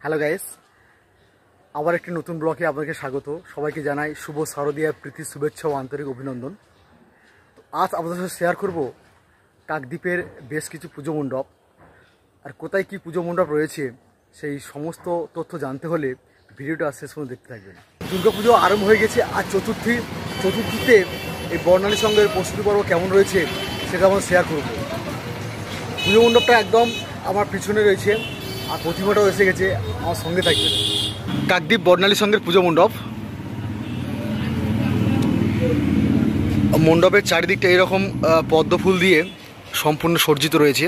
Hello guys, আবার একটি নতুন ব্লগে আপনাকে স্বাগত। সবাইকে জানাই শুভ শারদীয়া প্রীতি শুভেচ্ছা ও আন্তরিক অভিনন্দন। আজ আপনাদের সাথে শেয়ার করব কাকদ্বীপের বেশ কিছু পুজো মণ্ডপ, আর কোথায় কি পুজো মণ্ডপ রয়েছে সেই সমস্ত তথ্য জানতে হলে ভিডিওটা শেষ পর্যন্ত দেখতে থাকবেন। দুর্গাপুজো আরম্ভ হয়ে গেছে, আর চতুর্থীতে এই বর্ণালী সঙ্গের প্রস্তুতি পর্ব কেমন রয়েছে সেটা আমরা শেয়ার করব। পুজো মণ্ডপটা একদম আমার পিছনে রয়েছে, আর প্রতিমাটাও এসে গেছে, আমার সঙ্গে থাকবে। কাকদ্বীপ বর্ণালী সঙ্গের পুজো মণ্ডপ, মণ্ডপের চারিদিকটা এরকম পদ্ম ফুল দিয়ে সম্পূর্ণ সজ্জিত রয়েছে।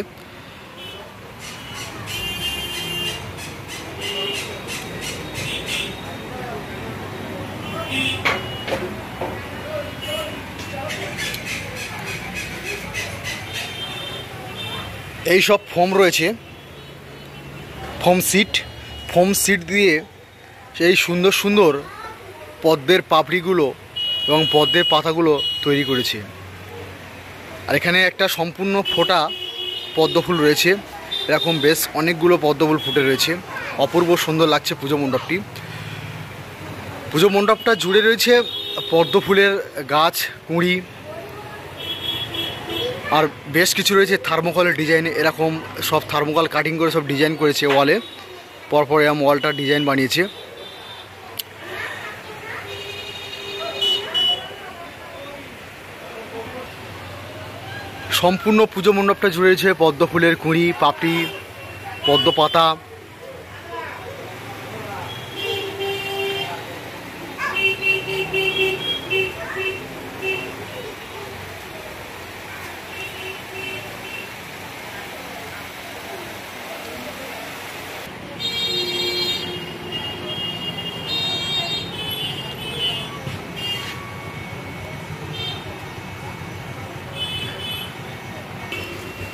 এই সব ফোম রয়েছে, ফোম সিট দিয়ে সেই সুন্দর সুন্দর পদ্মের পাপড়িগুলো এবং পদ্মের পাতাগুলো তৈরি করেছে। আর এখানে একটা সম্পূর্ণ ফোটা পদ্মফুল রয়েছে, এরকম বেশ অনেকগুলো পদ্মফুল ফুটে রয়েছে। অপূর্ব সুন্দর লাগছে পুজো মণ্ডপটা জুড়ে রয়েছে পদ্মফুলের গাছ, কুঁড়ি, আর বেশ কিছু রয়েছে থার্মোকলের ডিজাইন। এরকম সব থার্মোকল কাটিং করে সব ডিজাইন করেছে ওয়ালে, পরপর এরকম ওয়ালটা ডিজাইন বানিয়েছে। সম্পূর্ণ পুজো মণ্ডপটা জুড়ে রয়েছে পদ্ম ফুলের কুঁড়ি, পাপড়ি, পদ্ম পাতা।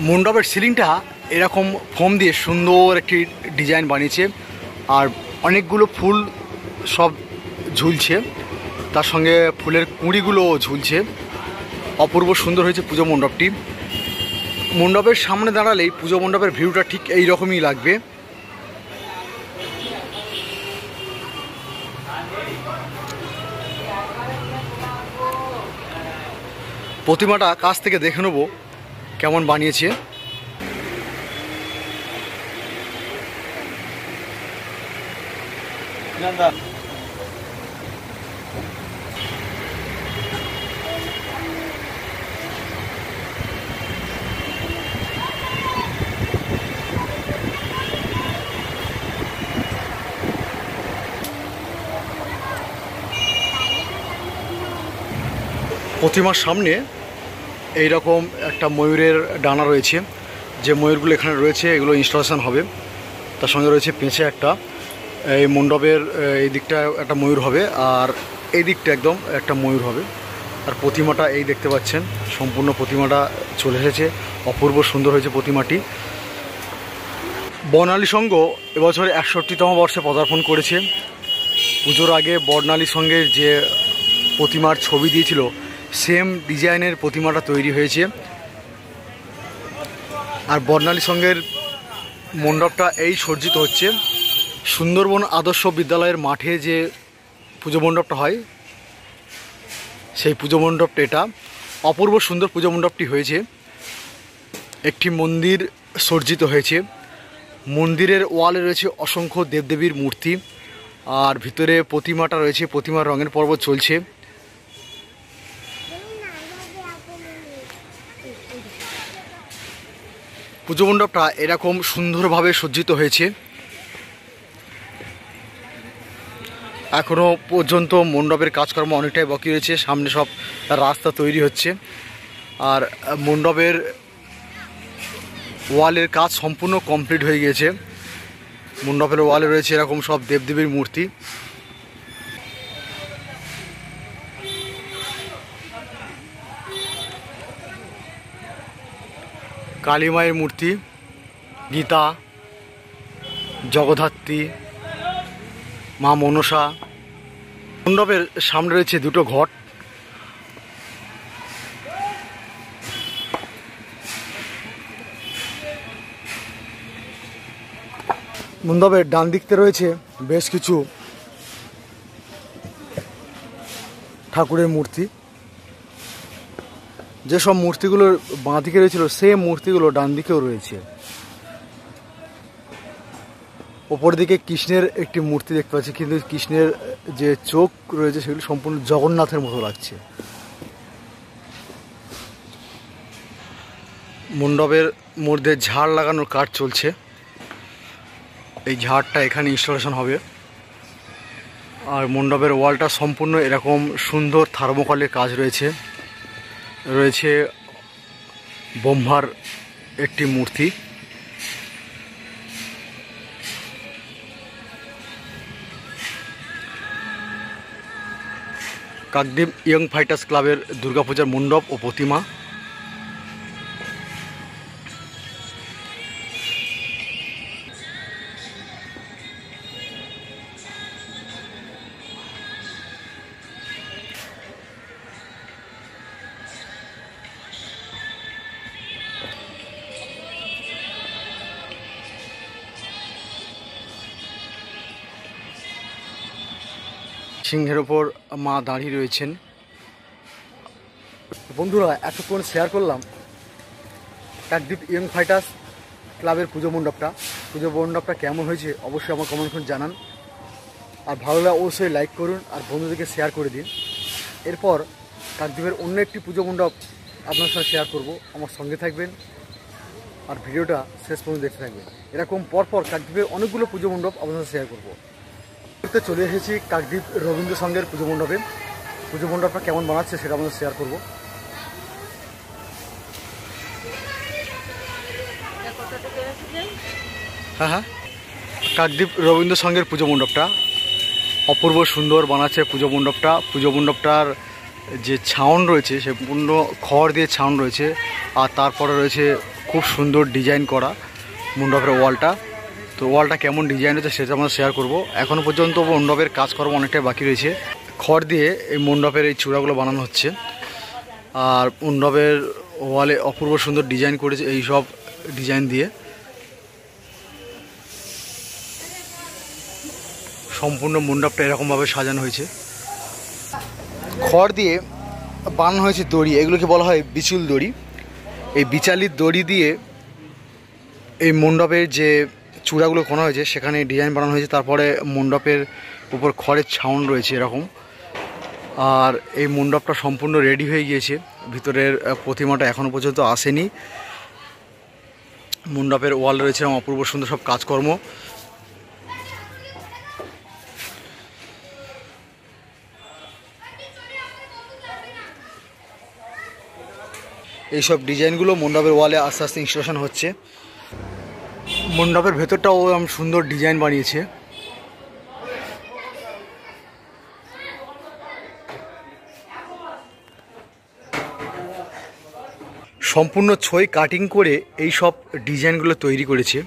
মণ্ডপের সিলিংটা এরকম ফোম দিয়ে সুন্দর একটি ডিজাইন বানিয়েছে, আর অনেকগুলো ফুল সব ঝুলছে, তার সঙ্গে ফুলের কুঁড়িগুলোও ঝুলছে। অপূর্ব সুন্দর হয়েছে পুজো মণ্ডপটি। মণ্ডপের সামনে দাঁড়ালেই পুজো মণ্ডপের ভিউটা ঠিক এই রকমই লাগবে। প্রতিমাটা কাছ থেকে দেখে নেব কেমন বানিয়েছে। প্রতিমার সামনে এইরকম একটা ময়ূরের ডানা রয়েছে, যে ময়ূরগুলো এখানে রয়েছে এগুলো ইনস্টলেশন হবে। তার সঙ্গে রয়েছে পেঁচে একটা, এই মণ্ডপের এই দিকটা একটা ময়ূর হবে, আর এই দিকটা একদম একটা ময়ূর হবে। আর প্রতিমাটা এই দেখতে পাচ্ছেন, সম্পূর্ণ প্রতিমাটা চলে এসেছে। অপূর্ব সুন্দর হয়েছে প্রতিমাটি। বর্ণালী সংঘ এবছর ৬১তম বর্ষে পদার্পণ করেছে। পুজোর আগে বর্ণালী সংঘের যে প্রতিমার ছবি দিয়েছিল সেম ডিজাইনের প্রতিমাটা তৈরি হয়েছে। আর বর্ণালী সংঘের মণ্ডপটা এই সজ্জিত হচ্ছে। সুন্দরবন আদর্শ বিদ্যালয়ের মাঠে যে পুজো মণ্ডপটা হয় সেই পুজো মণ্ডপটা এটা। অপূর্ব সুন্দর পুজো মণ্ডপটি হয়েছে। একটি মন্দির সজ্জিত হয়েছে, মন্দিরের ওয়ালে রয়েছে অসংখ্য দেবদেবীর মূর্তি, আর ভিতরে প্রতিমাটা রয়েছে, প্রতিমার রঙের পর্ব চলছে। পুজো মণ্ডপটা এরকম সুন্দরভাবে সজ্জিত হয়েছে। এখনও পর্যন্ত মণ্ডপের কাজকর্ম অনেকটাই বাকি রয়েছে, সামনে সব রাস্তা তৈরি হচ্ছে। আর মণ্ডপের ওয়ালের কাজ সম্পূর্ণ কমপ্লিট হয়ে গিয়েছে। মণ্ডপের ওয়ালে রয়েছে এরকম সব দেবদেবীর মূর্তি। কালী মায়ের মূর্তি, গীতা, জগদ্ধাত্রী, মা মনসা। মণ্ডপের সামনে রয়েছে দুটো ঘট, মণ্ডপের ডান দিকতে রয়েছে বেশ কিছু ঠাকুরের মূর্তি। যেসব মূর্তিগুলোর বাঁ দিকে রয়েছিল সেই মূর্তিগুলো ডান দিকেও রয়েছে। ওপর দিকে কৃষ্ণের একটি মূর্তি দেখতে পাচ্ছি, কিন্তু কৃষ্ণের যে চোখ রয়েছে সেগুলো সম্পূর্ণ জগন্নাথের মতো লাগছে। মণ্ডপের মধ্যে ঝাড় লাগানোর কাজ চলছে। এই ঝাড়টা এখানে ইনস্টলেশন হবে। আর মণ্ডপের ওয়ালটা সম্পূর্ণ এরকম সুন্দর থার্মোকলের কাজ রয়েছে। রয়েছে ব্রহ্মার একটি মূর্তি। কাকদ্বীপ ইয়ং ফাইটার্স ক্লাবের দুর্গাপূজার মণ্ডপ ও প্রতিমা। সিংহের ওপর মা দাঁড়িয়ে রয়েছেন। বন্ধুরা, এতক্ষণ শেয়ার করলাম কাকদ্বীপ ইয়ং ফাইটার্স ক্লাবের পুজো মণ্ডপটা কেমন হয়েছে অবশ্যই আমার কমেন্ট করে জানান। আর ভালো লাগলে অবশ্যই লাইক করুন আর বন্ধুদেরকে শেয়ার করে দিন। এরপর কাকদ্বীপের অন্য একটি পুজো মণ্ডপ আপনার সাথে শেয়ার করব। আমার সঙ্গে থাকবেন আর ভিডিওটা শেষ পর্যন্ত দেখতে থাকবেন। এরকম পরপর কাকদ্বীপের অনেকগুলো পুজো মণ্ডপ আপনার সাথে শেয়ার করবো। চলে এসেছি কাকদ্বীপ রবীন্দ্র সংঘের পুজো মণ্ডপটা কেমন বানাচ্ছে সেটা আমাদের শেয়ার করব। হ্যাঁ, কাকদ্বীপ রবীন্দ্র সংঘের পুজো মণ্ডপটা অপূর্ব সুন্দর বানাচ্ছে। পুজো মণ্ডপটার যে ছাউন রয়েছে সে পূর্ণ খড় দিয়ে ছাউন রয়েছে। আর তারপরে রয়েছে খুব সুন্দর ডিজাইন করা মণ্ডপের ওয়ালটা। তো ওয়ালটা কেমন ডিজাইন হচ্ছে সেটা আমরা শেয়ার করব। এখনও পর্যন্ত মণ্ডপের কাজকর্ম অনেকটাই বাকি রয়েছে। খড় দিয়ে এই মণ্ডপের এই চূড়াগুলো বানানো হচ্ছে। আর মণ্ডপের ওয়ালে অপূর্ব সুন্দর ডিজাইন করেছে। এই সব ডিজাইন দিয়ে সম্পূর্ণ মণ্ডপটা এরকমভাবে সাজানো হয়েছে। খড় দিয়ে বানানো হয়েছে দড়ি, এগুলোকে বলা হয় বিচুল দড়ি। এই বিচালির দড়ি দিয়ে এই মণ্ডপের যে চূড়াগুলো কোনা হয়েছে সেখানে ডিজাইন বানানো হয়েছে। তারপরে মণ্ডপের উপর খড়ের ছাউন রয়েছে এরকম। আর এই মণ্ডপটা সম্পূর্ণ রেডি হয়ে গিয়েছে। ভিতরের প্রতিমাটা এখনও পর্যন্ত আসেনি। মণ্ডপের ওয়াল রয়েছে অপূর্ব সুন্দর সব কাজকর্ম। এইসব ডিজাইনগুলো মণ্ডপের ওয়ালে আস্তে আস্তে ইনস্টলেশন হচ্ছে। মণ্ডপের ভেতরটাও সুন্দর ডিজাইন বানিয়েছে। সম্পূর্ণ ছই কাটিং করে এই সব ডিজাইনগুলো তৈরি করেছে।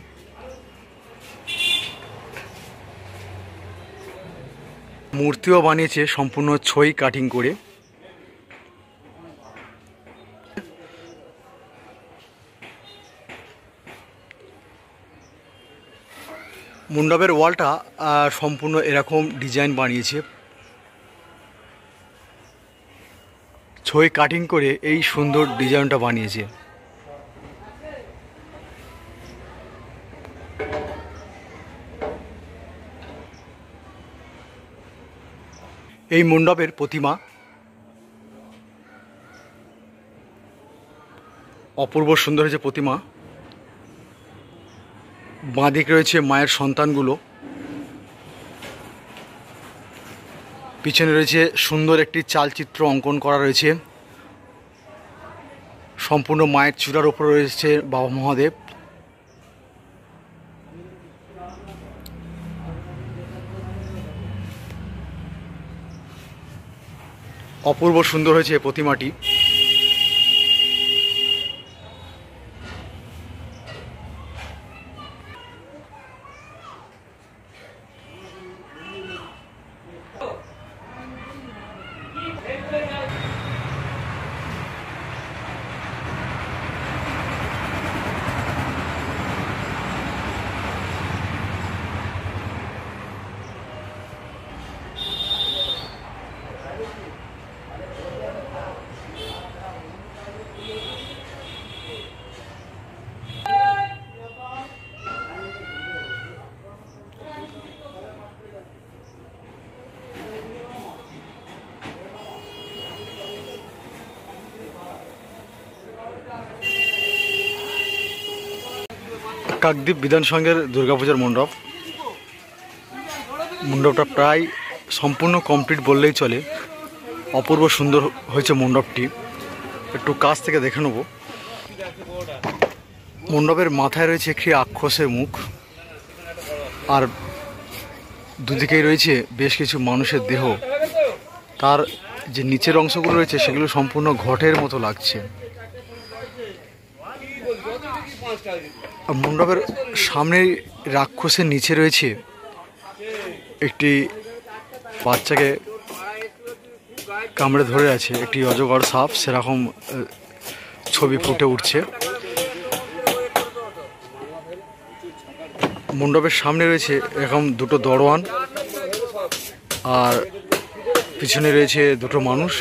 মূর্তিও বানিয়েছে সম্পূর্ণ ছই কাটিং করে। মণ্ডপের ওয়ালটা সম্পূর্ণ এরকম ডিজাইন বানিয়েছে। ছই কাটিং করে এই সুন্দর ডিজাইনটা বানিয়েছে। এই মণ্ডপের প্রতিমা অপূর্ব সুন্দর হয়েছে। প্রতিমা বাঁদিকে রয়েছে মায়ের সন্তানগুলো, পিছনে রয়েছে সুন্দর একটি চালচিত্র অঙ্কন করা রয়েছে। সম্পূর্ণ মায়ের চূড়ার ওপর রয়েছে বাবা মহাদেব। অপূর্ব সুন্দর হয়েছে প্রতিমাটি। কাকদ্বীপ বিধান সংঘের দুর্গাপূজার মণ্ডপ। মণ্ডপটা প্রায় সম্পূর্ণ কমপ্লিট বললেই চলে। অপূর্ব সুন্দর হয়েছে মণ্ডপটি, একটু কাছ থেকে দেখে নেব। মণ্ডপের মাথায় রয়েছে একটি রাক্ষসের মুখ, আর দুদিকেই রয়েছে বেশ কিছু মানুষের দেহ। তার যে নিচের অংশগুলো রয়েছে সেগুলো সম্পূর্ণ ঘটের মতো লাগছে। মণ্ডপের সামনে রাক্ষসের নিচে রয়েছে একটি বাচ্চাকে কামড়ে ধরে আছে একটি অজগর সাপ, সেরকম ছবি ফুটে উঠছে। মণ্ডপের সামনে রয়েছে এরকম দুটো দরওয়ান, আর পিছনে রয়েছে দুটো মানুষ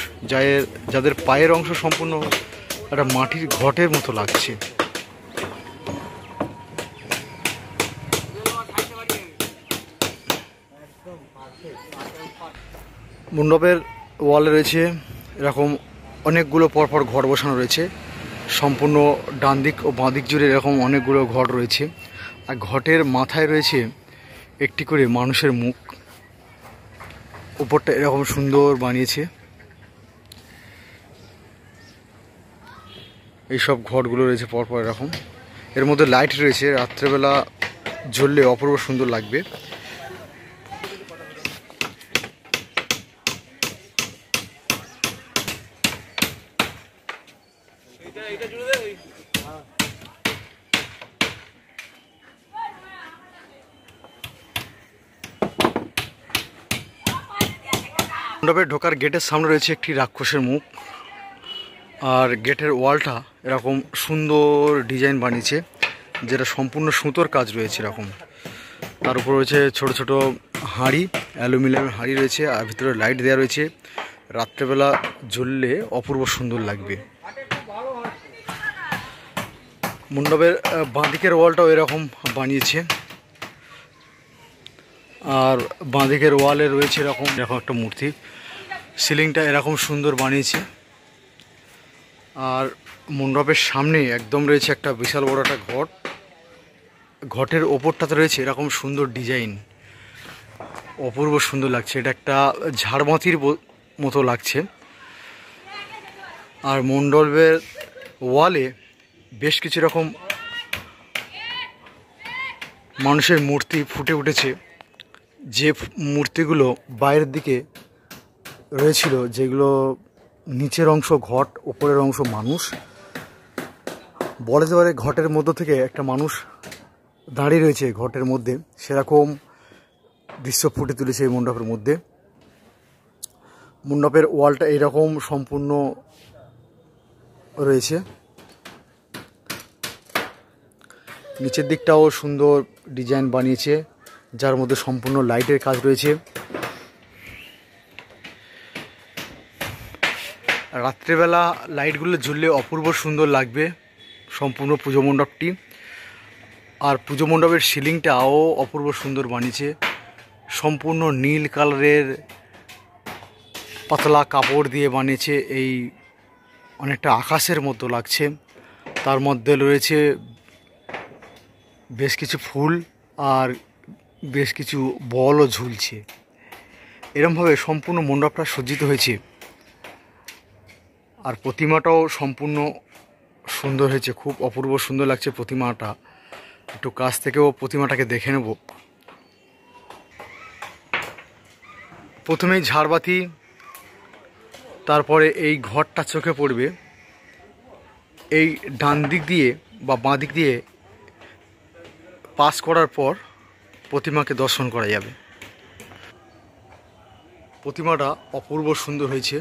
যাদের পায়ের অংশ সম্পূর্ণ একটা মাটির ঘটের মতো লাগছে। মণ্ডপের ওয়ালে রয়েছে এরকম অনেকগুলো পরপর ঘট বসানো রয়েছে। সম্পূর্ণ ডান দিক ও বাঁ দিক জুড়ে এরকম অনেকগুলো ঘট রয়েছে, আর ঘটের মাথায় রয়েছে একটি করে মানুষের মুখ। উপরটা এরকম সুন্দর বানিয়েছে। এইসব ঘটগুলো রয়েছে পরপর এরকম। এর মধ্যে লাইট রয়েছে, রাত্রেবেলা জ্বললে অপূর্ব সুন্দর লাগবে। মণ্ডপে ঢোকার গেটের সামনে রয়েছে একটি রাক্ষসের মুখ, আর গেটের ওয়ালটা এরকম সুন্দর ডিজাইন বানিয়েছে, যেটা সম্পূর্ণ সুতোর কাজ রয়েছে এরকম। তার উপর রয়েছে ছোট ছোট হাঁড়ি, অ্যালুমিনিয়ামের হাঁড়ি রয়েছে, আর ভিতরে লাইট দেওয়া রয়েছে। রাত্রেবেলা জ্বললে অপূর্ব সুন্দর লাগবে। মণ্ডপের বাঁদিকের ওয়ালটাও এরকম বানিয়েছে, আর বাঁদিকের ওয়ালে রয়েছে এরকম একটা মূর্তি। সিলিংটা এরকম সুন্দর বানিয়েছে, আর মণ্ডপের সামনে একদম রয়েছে একটা বিশাল বড় একটা ঘট। ঘটের ওপরটাতে রয়েছে এরকম সুন্দর ডিজাইন, অপূর্ব সুন্দর লাগছে। এটা একটা ঝাড়বাতির মতো লাগছে। আর মণ্ডপের ওয়ালে বেশ কিছু রকম মানুষের মূর্তি ফুটে উঠেছে, যে মূর্তিগুলো বাইরের দিকে রয়েছিল, যেগুলো নিচের অংশ ঘট, উপরের অংশ মানুষ। বলা যেতে পারে ঘটের মধ্য থেকে একটা মানুষ দাঁড়িয়ে রয়েছে ঘটের মধ্যে, সেরকম দৃশ্য ফুটে তুলেছে এই মণ্ডপের মধ্যে। মণ্ডপের ওয়ালটা এইরকম সম্পূর্ণ রয়েছে। নিচের দিকটাও সুন্দর ডিজাইন বানিয়েছে, যার মধ্যে সম্পূর্ণ লাইটের কাজ রয়েছে। রাত্রেবেলা লাইটগুলো জ্বললে অপূর্ব সুন্দর লাগবে সম্পূর্ণ পুজো মণ্ডপটি। আর পুজো মণ্ডপের সিলিংটাও অপূর্ব সুন্দর বানিয়েছে, সম্পূর্ণ নীল কালারের পাতলা কাপড় দিয়ে বানিয়েছে। এই অনেকটা আকাশের মতো লাগছে। তার মধ্যে রয়েছে বেশ কিছু ফুল, আর বেশ কিছু বলও ঝুলছে। এরমভাবে সম্পূর্ণ মণ্ডপটা সজ্জিত হয়েছে, আর প্রতিমাটাও সম্পূর্ণ সুন্দর হয়েছে। খুব অপূর্ব সুন্দর লাগছে প্রতিমাটা। একটু কাছ থেকেও প্রতিমাটাকে দেখে নেব। প্রথমেই ঝাড়বাতি, তারপরে এই ঘরটা চোখে পড়বে। এই ডান দিক দিয়ে বা বাঁ দিক দিয়ে পাস করার পর প্রতিমাকে দর্শন করা যাবে। প্রতিমাটা অপূর্ব সুন্দর হয়েছে।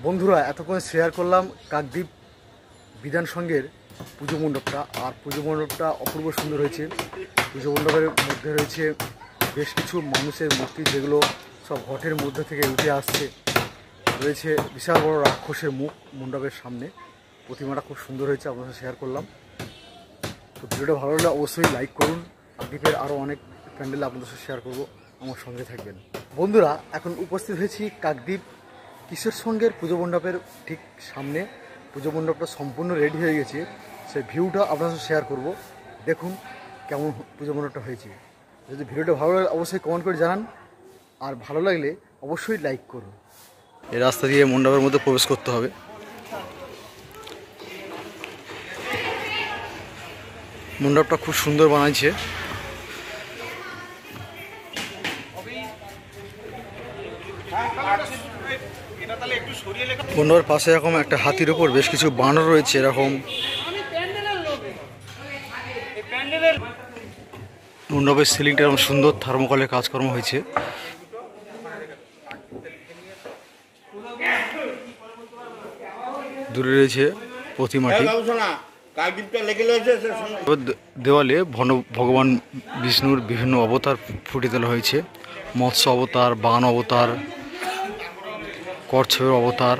বন্ধুরা, এতক্ষণ শেয়ার করলাম কাকদ্বীপ বিধান সংঘের পুজো মণ্ডপটা। আর পুজো মণ্ডপটা অপূর্ব সুন্দর হয়েছে। পুজো মণ্ডপের মধ্যে রয়েছে বেশ কিছু মানুষের মূর্তি, যেগুলো সব ঘটের মধ্যে থেকে উঠে আসছে। রয়েছে বিশাল বড় রাক্ষসের মুখ মণ্ডপের সামনে। প্রতিমাটা খুব সুন্দর হয়েছে, আপনার সাথে শেয়ার করলাম। তো ভিডিওটা ভালো লাগলে অবশ্যই লাইক করুন। কাকদ্বীপের আরও অনেক প্যান্ডেল আপনাদের সাথে শেয়ার করবো, আমার সঙ্গে থাকবেন। বন্ধুরা, এখন উপস্থিত হয়েছি কাকদ্বীপ কিশোর সংঘের পুজো মণ্ডপের ঠিক সামনে। পুজো মণ্ডপটা সম্পূর্ণ রেডি হয়ে গেছে, সেই ভিউটা আপনার সাথে শেয়ার করব। দেখুন কেমন পুজো মণ্ডপটা হয়েছে। যদি ভিডিওটা ভালো লাগে অবশ্যই কমেন্ট করে জানান, আর ভালো লাগলে অবশ্যই লাইক করুন। এই রাস্তা দিয়ে মণ্ডপের মধ্যে প্রবেশ করতে হবে। মণ্ডপটা খুব সুন্দর বানাইছে। মণ্ডপের পাশে এরকম একটা হাতির উপর বেশ কিছু বানর রয়েছে। এরকম মণ্ডপের সিলিংটা এরকম সুন্দর থার্মোকলের কাজকর্ম হয়েছে। দূরে রয়েছে প্রতিমাটি। দেওয়ালে ভগবান বিষ্ণুর বিভিন্ন অবতার ফুটিয়ে তোলা হয়েছে। মৎস্য অবতার, বান অবতার, কচ্ছপের অবতার,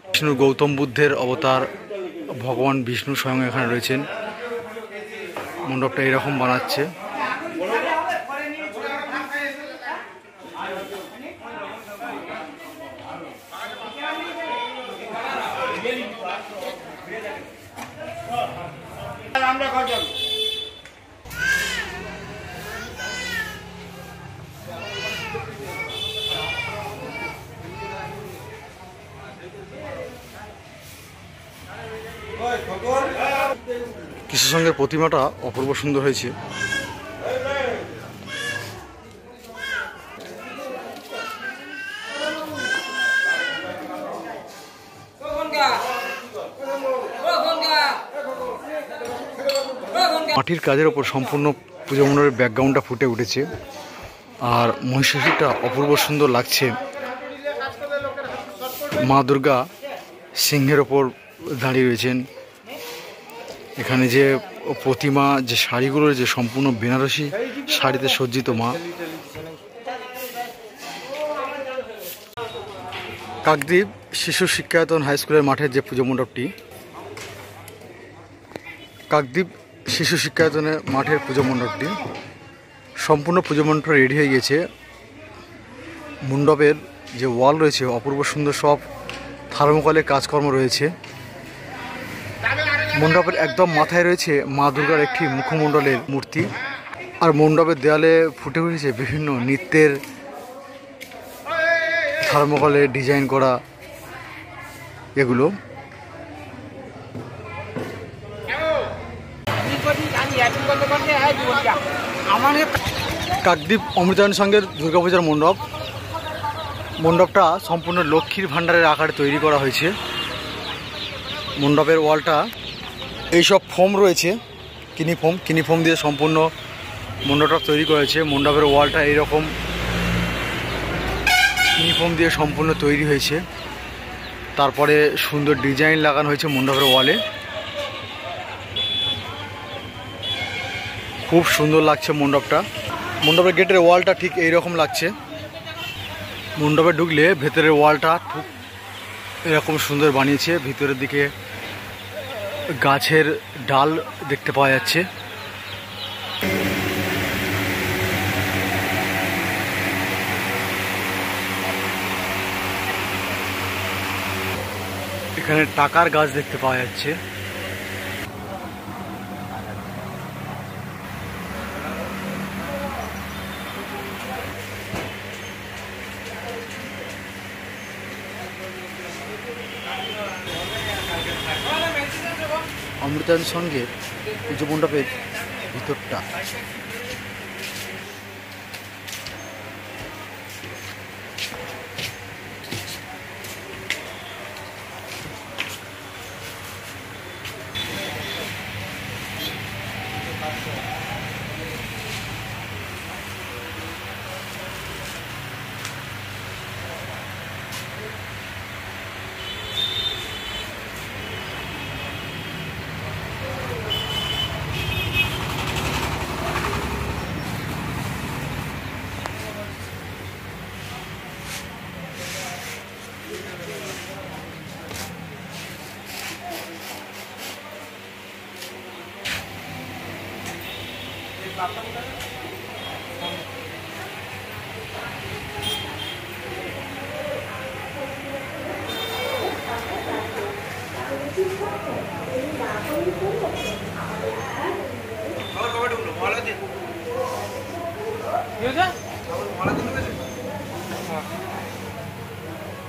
বিষ্ণুর গৌতম বুদ্ধের অবতার, ভগবান বিষ্ণু স্বয়ং এখানে রয়েছেন। মণ্ডপটা এরকম বানাচ্ছে। কিশোর সংঘের প্রতিমাটা অপূর্ব সুন্দর হয়েছে। মাটির কাজের ওপর সম্পূর্ণ পুজো মণ্ডপের ব্যাকগ্রাউন্ডটা ফুটে উঠেছে, আর মহিষাসুরটা অপূর্ব সুন্দর লাগছে। মা দুর্গা সিংহের ওপর দাঁড়িয়ে রয়েছেন। এখানে যে প্রতিমা, যে শাড়িগুলো যে সম্পূর্ণ বেনারসি শাড়িতে সজ্জিত মা। কাকদ্বীপ শিশু শিক্ষায়তন হাই স্কুলের মাঠের যে পুজো মণ্ডপটি, কাকদ্বীপ শিশু শিক্ষায়তনের মাঠের পুজো মণ্ডপটি সম্পূর্ণ পুজো মণ্ডপ রেডি হয়ে গেছে। মণ্ডপের যে ওয়াল রয়েছে অপূর্ব সুন্দর, সব থার্মোকলের কাজকর্ম রয়েছে। মণ্ডপের একদম মাথায় রয়েছে মা দুর্গার একটি মুখমণ্ডলের মূর্তি, আর মণ্ডপের দেয়ালে ফুটে উঠেছে বিভিন্ন নৃত্যের থার্মোকলে ডিজাইন করা এগুলো। কাকদ্বীপ অমৃতায়ন সংঘের দুর্গাপূজার মণ্ডপ। মণ্ডপটা সম্পূর্ণ লক্ষ্মীর ভাণ্ডারের আকারে তৈরি করা হয়েছে। মণ্ডপের ওয়ালটা এইসব ফোম রয়েছে, কিনি ফোম দিয়ে সম্পূর্ণ মণ্ডপটা তৈরি করেছে। মণ্ডপের ওয়ালটা এইরকম কিনি ফোম দিয়ে সম্পূর্ণ তৈরি হয়েছে। তারপরে সুন্দর ডিজাইন লাগানো হয়েছে মণ্ডপের ওয়ালে। খুব সুন্দর লাগছে মণ্ডপটা। মণ্ডপের গেটের ওয়ালটা ঠিক এইরকম লাগছে। মণ্ডপে ঢুকলে ভেতরের ওয়ালটা খুব এরকম সুন্দর বানিয়েছে। ভিতরের দিকে গাছের ডাল দেখতে পাওয়া যাচ্ছে। এখানে টাকার গাছ দেখতে পাওয়া যাচ্ছে। অমৃতায়ন সংঘের পুজো মণ্ডপের ভিতরটা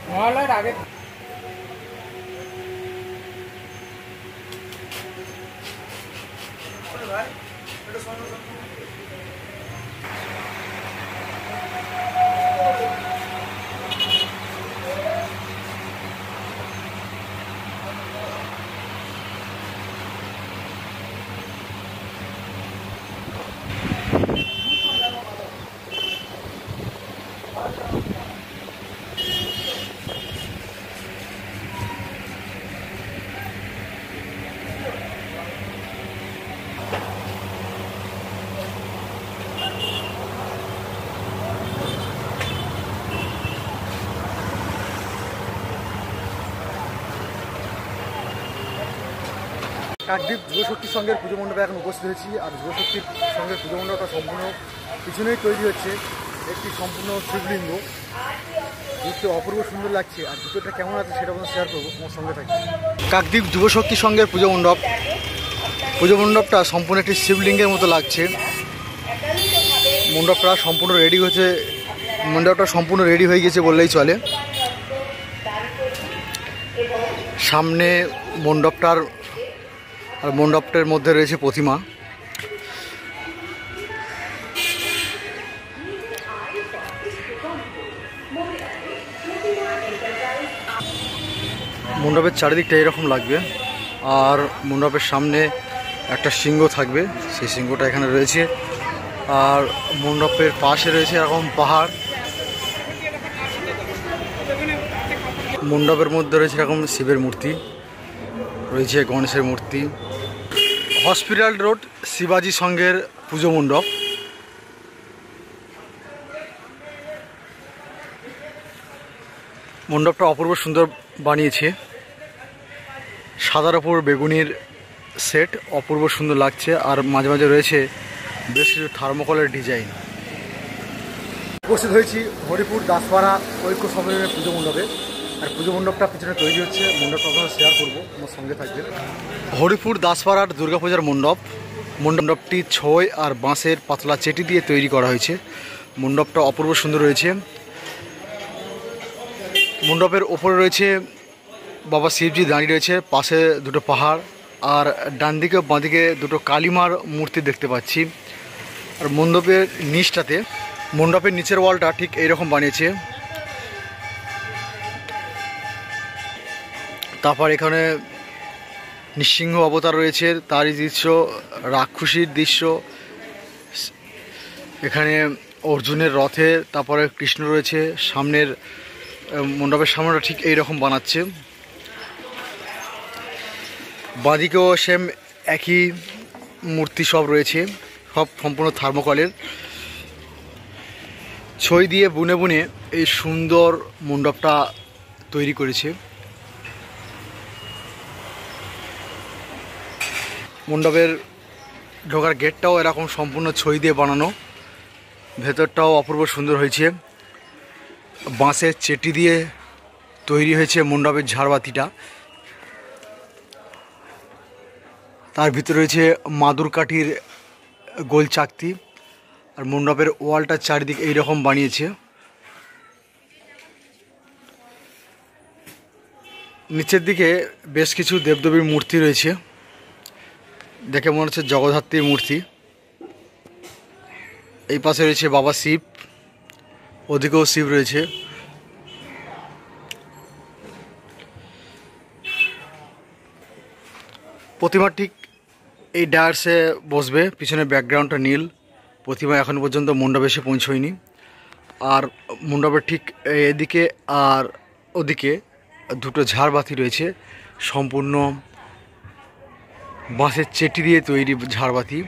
মহালয়ার আগে কাকদ্বীপ যুবশক্তি সংঘের পুজো মণ্ডপে এখন উপস্থিত হয়েছি। আর যুবশক্তির সংঘের পুজো মণ্ডপটা সম্পূর্ণ পিছনেই তৈরি হচ্ছে একটি সম্পূর্ণ শিবলিঙ্গ। দেখতে অপূর্ব সুন্দর লাগছে। আর ভিতরটা কেমন আছে সেটা আমরা শেয়ার করবো, তোমার সঙ্গে থাকি। কাকদ্বীপ যুবশক্তি সংঘের পুজো মণ্ডপটা সম্পূর্ণ একটি শিবলিঙ্গের মতো লাগছে। মণ্ডপটা সম্পূর্ণ রেডি হয়ে গেছে বললেই চলে। সামনে মণ্ডপটার মধ্যে রয়েছে প্রতিমা। মণ্ডপের চারিদিকটা এরকম লাগবে। আর মণ্ডপের সামনে একটা সিংহ থাকবে, সেই সিংহটা এখানে রয়েছে। আর মণ্ডপের পাশে রয়েছে এরকম পাহাড়। মণ্ডপের মধ্যে রয়েছে এরকম শিবের মূর্তি, রয়েছে গণেশের মূর্তি। হসপিটাল রোড শিবাজি সংঘের পুজো মণ্ডপ। মণ্ডপটা অপূর্ব সুন্দর বানিয়েছে। সাদার ওপর বেগুনির সেট, অপূর্ব সুন্দর লাগছে। আর মাঝে মাঝে রয়েছে বেশ কিছু থার্মোকলের ডিজাইন। উপস্থিত হয়েছি হরিপুর দাসপাড়া ঐক্য সম্মেলনের পুজো মণ্ডপে। আর পুজো মণ্ডপটা পিছনে তৈরি হচ্ছে। মণ্ডপটা আপনারা শেয়ার করবো, আমার সঙ্গে থাকবে। হরিপুর দাসপাড়ার দুর্গাপূজার মণ্ডপটি ছয় আর বাঁশের পাতলা চেটি দিয়ে তৈরি করা হয়েছে। মণ্ডপটা অপূর্ব সুন্দর রয়েছে। মণ্ডপের ওপরে রয়েছে বাবা শিবজি দাঁড়িয়ে রয়েছে, পাশে দুটো পাহাড়। আর ডান দিকে বাঁ দিকে দুটো কালীমার মূর্তি দেখতে পাচ্ছি। আর মণ্ডপের নিচের ওয়ালটা ঠিক এইরকম বানিয়েছে। তারপর এখানে নৃসিংহ অবতার রয়েছে, তারই দৃশ্য, রাক্ষসীর দৃশ্য। এখানে অর্জুনের রথে, তারপরে কৃষ্ণ রয়েছে। মণ্ডপের সামনেটা ঠিক এইরকম বানাচ্ছে। বাঁদিকেও সেম একই মূর্তি সব রয়েছে, সব সম্পূর্ণ থার্মোকলের। ছই দিয়ে বুনে বুনে এই সুন্দর মণ্ডপটা তৈরি করেছে। মণ্ডপের ঢোকার গেটটাও এরকম সম্পূর্ণ ছই দিয়ে বানানো। ভেতরটাও অপূর্ব সুন্দর হয়েছে। বাঁশের চেটি দিয়ে তৈরি হয়েছে মণ্ডপের ঝাড়বাতিটা। তার ভিতরে রয়েছে মাদুর কাঠির গোল চাকতি। আর মণ্ডপের ওয়ালটা চারিদিকে এইরকম বানিয়েছে। নিচের দিকে বেশ কিছু দেবদেবীর মূর্তি রয়েছে, দেখে মনে হচ্ছে জগদ্ধাত্রীর মূর্তি। এই পাশে রয়েছে বাবা শিব, ওদিকেও শিব রয়েছে। প্রতিমা ঠিক এই ডায়ার্সে বসবে, পিছনে ব্যাকগ্রাউন্ডটা নীল। প্রতিমা এখন পর্যন্ত মণ্ডপে এসে পৌঁছয়নি। আর মণ্ডপের ঠিক এদিকে আর ওদিকে দুটো ঝাড়বাতি রয়েছে, সম্পূর্ণ বাঁশের চেটি দিয়ে তৈরি ঝাড়বাতি।